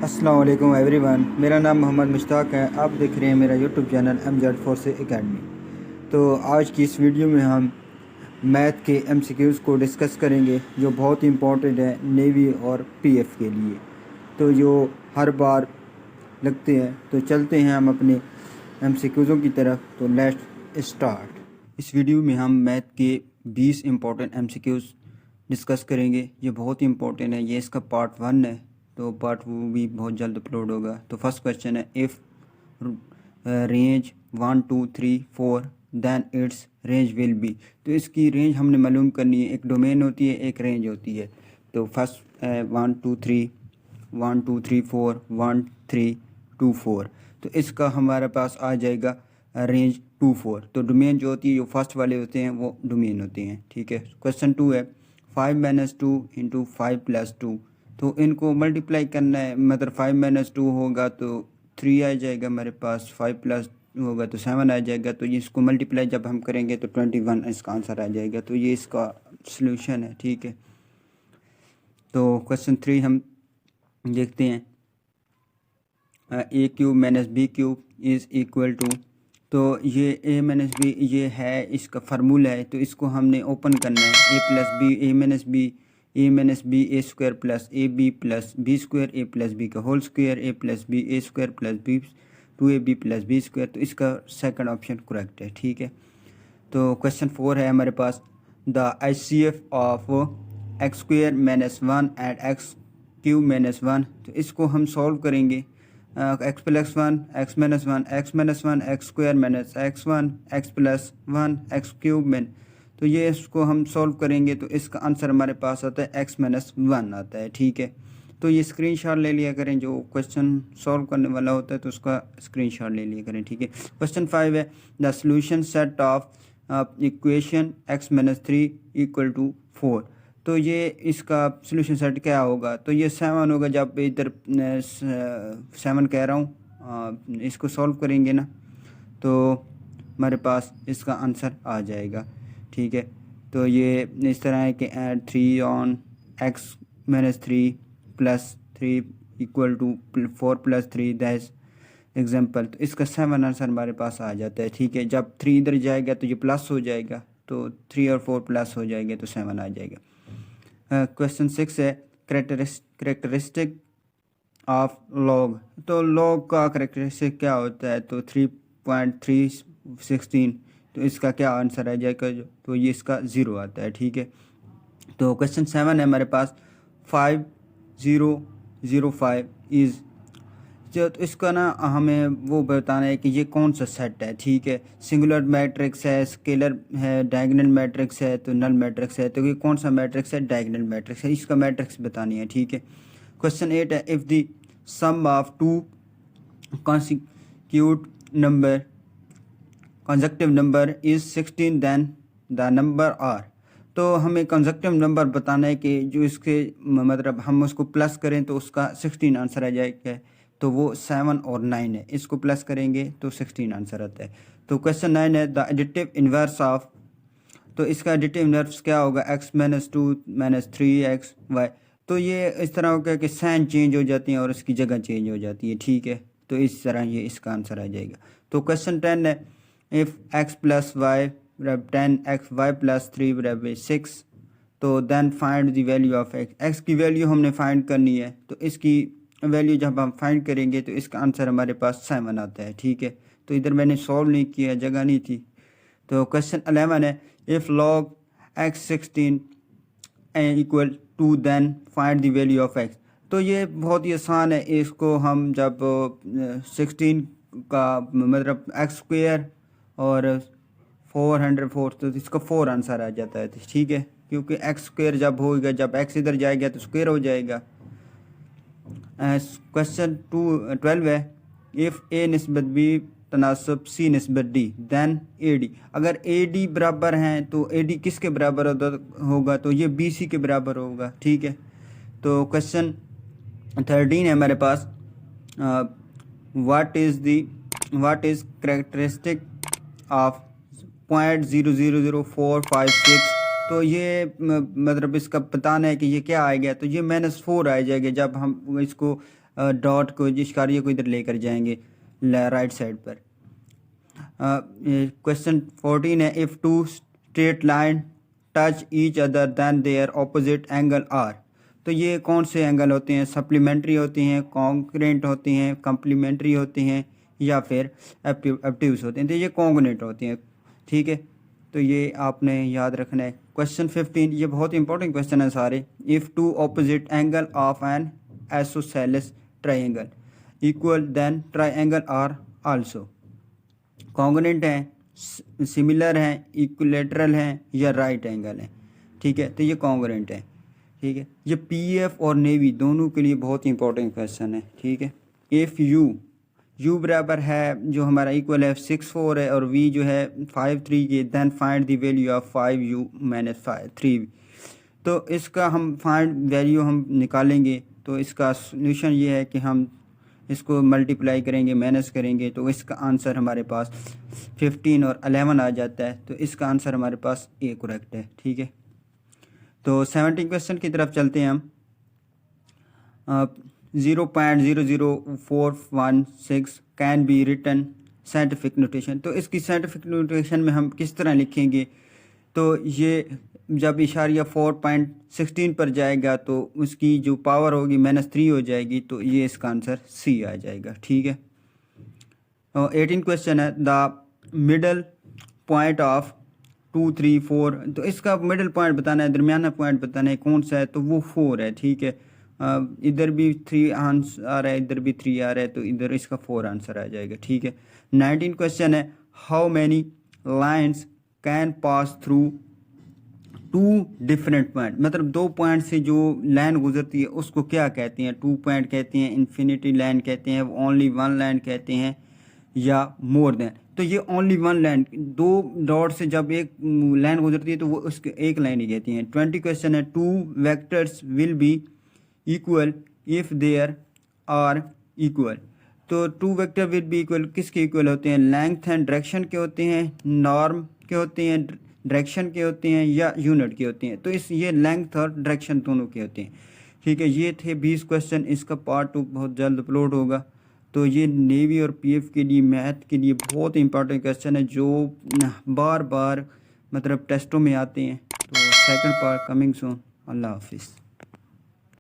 अस्सलाम वालेकुम एवरीवन, मेरा नाम मोहम्मद मुश्ताक है। आप देख रहे हैं मेरा YouTube channel MZ force academy. तो आज की इस वीडियो में हम मैथ के MCQs को डिस्कस करेंगे जो बहुत ही इम्पोर्टेंट है नेवी और PF के लिए, तो जो हर बार लगते हैं। तो चलते हैं हम अपने MCQs की तरफ। तो लेट्स स्टार्ट। इस वीडियो में हम मैथ के 20 इम्पोर्टेंट MCQs डिस्कस करेंगे। ये बहुत ही इम्पोर्टेंट है, ये इसका पार्ट 1 है, तो पार्ट वो भी बहुत जल्द अपलोड होगा। तो फर्स्ट क्वेश्चन है, if range 1 2 3 4 then it's range will be. तो इसकी रेंज हमने मालूम करनी है। एक डोमेन होती है, एक रेंज होती है। तो फर्स्ट 1 2 3 1 2 3 4 1 3 2 4। तो इसका हमारे पास आ जाएगा रेंज 2 4। तो डोमेन जो होती है, जो फर्स्ट वाले होते हैं वो डोमेन होते हैं। ठीक है। क्वेश्चन 2 है, 5 - 2 × 5 + 2। तो इनको मल्टीप्लाई करना है, मतलब 5 - 2 होगा तो 3 आ जाएगा हमारे पास, 5 + होगा तो 7 आ जाएगा। तो ये इसको मल्टीप्लाई जब हम करेंगे तो 21 इसका आंसर आ जाएगा। तो ये इसका सलूशन है। ठीक है। तो क्वेश्चन 3 हम देखते हैं, a³ - b³ is equal to. तो ये a - b ये है, इसका फार्मूला है। तो इसको हमने ओपन करना है। a+b plus ab plus b² a+b का whole square a+b a² plus b 2ab plus b²। तो इसका सेकंड ऑप्शन करेक्ट है। ठीक है। तो क्वेश्चन 4 है हमारे पास, the HCF of x² - 1 and x³ - 1। तो इसको हम सॉल्व करेंगे। x + 1 x - 1 x - 1 x² - x1 x + 1 x³ तो ये इसको हम सॉल्व करेंगे तो इसका आंसर हमारे पास आता है x - 1 आता है। ठीक है। तो ये स्क्रीनशॉट ले लिया करें, जो क्वेश्चन सॉल्व करने वाला होता है तो उसका स्क्रीनशॉट ले लिया करें। ठीक है। क्वेश्चन 5 है, the solution set of equation x - 3 = 4। तो ये इसका सॉल्यूशन सेट क्या होगा? तो ये 7 होगा। जब इधर 7 कह रहा हूँ, इसको सॉल्व करेंगे ना तो हमारे पास इसका आंसर आ जाएगा। ठीक है। तो ये इस तरह है कि add 3 on x - 3 + 3 = 4 + 3 that example. तो इसका 7 आंसर हमारे पास आ जाता है। ठीक है। जब 3 इधर जाएगा तो ये प्लस हो जाएगा, तो 3 और 4 प्लस हो जाएगा तो 7 आ जाएगा। क्वेश्चन 6 है, करेक्टरिस्टिक ऑफ लॉग। तो लॉग का करेक्टरिस्टिक क्या होता है? तो 3.316। तो इसका क्या आंसर आ जाएगा? तो ये इसका 0 आता है। ठीक है। तो क्वेश्चन 7 है हमारे पास, 5005 इज़। तो इसका ना हमें वो बताना है कि ये कौन सा सेट है। ठीक है। सिंगुलर मैट्रिक्स है, स्केलर है, डायगोनल मैट्रिक्स है, तो नल मैट्रिक्स है। तो ये कौन सा मैट्रिक्स है? डायगोनल मैट्रिक्स है। इसका मैट्रिक्स बतानी है। ठीक है। क्वेश्चन 8 है, if the sum of 2 consecutive number is 16 then the number are. तो हमें कंसेक्यूटिव नंबर बताना है कि जो इसके मतलब हम उसको प्लस करें तो उसका 16 आंसर आ जाएगा। तो वो 7 और 9 है। इसको प्लस करेंगे तो 16 आंसर आता है। तो क्वेश्चन 9 है, द एडिटिव इन्वर्स ऑफ। तो इसका एडिटिव इन्वर्स क्या होगा? x - 2 - 3xy। तो ये इस तरह होगा कि साइन चेंज हो जाती है और इसकी जगह चेंज हो जाती है। ठीक है। तो इस तरह ये इसका आंसर आ जाएगा। तो क्वेश्चन 10 है, इफ़ x + y 10xy + 3 6। तो then find the value of x की वैल्यू हमने फाइंड करनी है। तो इसकी वैल्यू जब हम फाइंड करेंगे तो इसका आंसर हमारे पास 7 आता है। ठीक है। तो इधर मैंने सॉल्व नहीं किया, जगह नहीं थी। तो क्वेश्चन 11 है, if log x 16 = 2 then find the value of x। तो ये बहुत ही आसान है। इसको हम जब 16 का मतलब x² और 404 तो इसका 4 आंसर आ जाता है। ठीक है। क्योंकि x² जब होगा, जब x इधर जाएगा तो स्क्वायर हो जाएगा। क्वेश्चन 12 है, इफ़ a निस्बत b तनासब c निस्बत d देन ad। अगर ad बराबर हैं तो ad किसके बराबर होगा? तो ये bc के बराबर होगा। ठीक है। तो क्वेश्चन 13 है हमारे पास, व्हाट इज़ करेक्टरिस्टिक ऑफ 0.000456। तो ये मतलब इसका बताना है कि ये क्या आएगा। तो ये -4 आ जाएगा जब हम इसको डॉट को इशारे को इधर लेकर जाएंगे राइट साइड पर। क्वेश्चन 14 है, if two straight line touch each other then their opposite angle are. तो ये कौन से एंगल होते हैं? सप्लीमेंट्री होते हैं, कॉन्ग्रुएंट होते हैं, कम्प्लीमेंट्री होते हैं, या फिर ऑब्ट्यूज होते हैं। तो ये कॉन्ग्रुएंट होते हैं, ठीक है। तो ये आपने याद रखना है। क्वेश्चन 15, ये बहुत इंपॉर्टेंट क्वेश्चन है सारे। If two opposite angle of an isosceles triangle equal then triangle are also congruent हैं, सिमिलर हैं, इक्विलेटरल हैं, या राइट एंगल हैं, ठीक है। तो ये कॉन्ग्रुएंट है, ठीक है। ये पीएफ और नेवी दोनों के लिए बहुत इंपॉर्टेंट क्वेश्चन है, ठीक है। इफ़ यू बराबर है जो हमारा इक्वल है 6 4 है और वी जो है 5 3 के, then find the value of 5u minus 3v। तो इसका हम फाइंड वैल्यू हम निकालेंगे। तो इसका सोल्यूशन ये है कि हम इसको मल्टीप्लाई करेंगे, माइनस करेंगे, तो इसका आंसर हमारे पास 15 और 11 आ जाता है। तो इसका आंसर हमारे पास ए करेक्ट है, ठीक है। तो 17 क्वेश्चन की तरफ चलते हैं हम। 0.00416 can be written scientific notation. तो इसकी साइंटिफिक नोटेशन में हम किस तरह लिखेंगे? तो ये जब इशारिया 4.16 पर जाएगा तो उसकी जो पावर होगी -3 हो जाएगी। तो ये इसका आंसर सी आ जाएगा, ठीक है। 18 क्वेश्चन है, द मिडल पॉइंट ऑफ 2 3 4। तो इसका मिडल पॉइंट बताना है, दरमियाना पॉइंट बताना है कौन सा है। तो वो 4 है, ठीक है। इधर भी 3 आंसर आ रहा है, इधर भी 3 आ रहा है, तो इधर इसका 4 आंसर आ जाएगा, ठीक है। 19 क्वेश्चन है, how many lines can pass through 2 different point. मतलब 2 पॉइंट से जो लाइन गुजरती है उसको क्या कहते हैं? 2 पॉइंट कहते हैं, इन्फिनिटी लाइन कहते हैं, ओनली 1 लाइन कहते हैं, या मोर देन। तो ये ओनली 1 लाइन, 2 डॉट से जब एक लाइन गुजरती है तो वो उसके एक लाइन ही कहती हैं। 20 क्वेश्चन है, 2 vectors will be equal if they're are equal. तो 2 वेक्टर विल बी इक्वल किसके इक्वल होते हैं? लेंथ एंड डायरेक्शन के होते हैं, नॉर्म के होते हैं, डायरेक्शन के होते हैं, या यूनिट के होते हैं। तो ये लेंथ और डायरेक्शन दोनों के होते हैं, ठीक है। ये थे 20 क्वेश्चन। इसका पार्ट 2 बहुत जल्द अपलोड होगा। तो ये नेवी और पीएफ के लिए, मैथ के लिए बहुत इंपॉर्टेंट क्वेश्चन है जो बार बार मतलब टेस्टों में आते हैं। तो सेकंड पार्ट कमिंग सून। अल्लाह हाफिज़।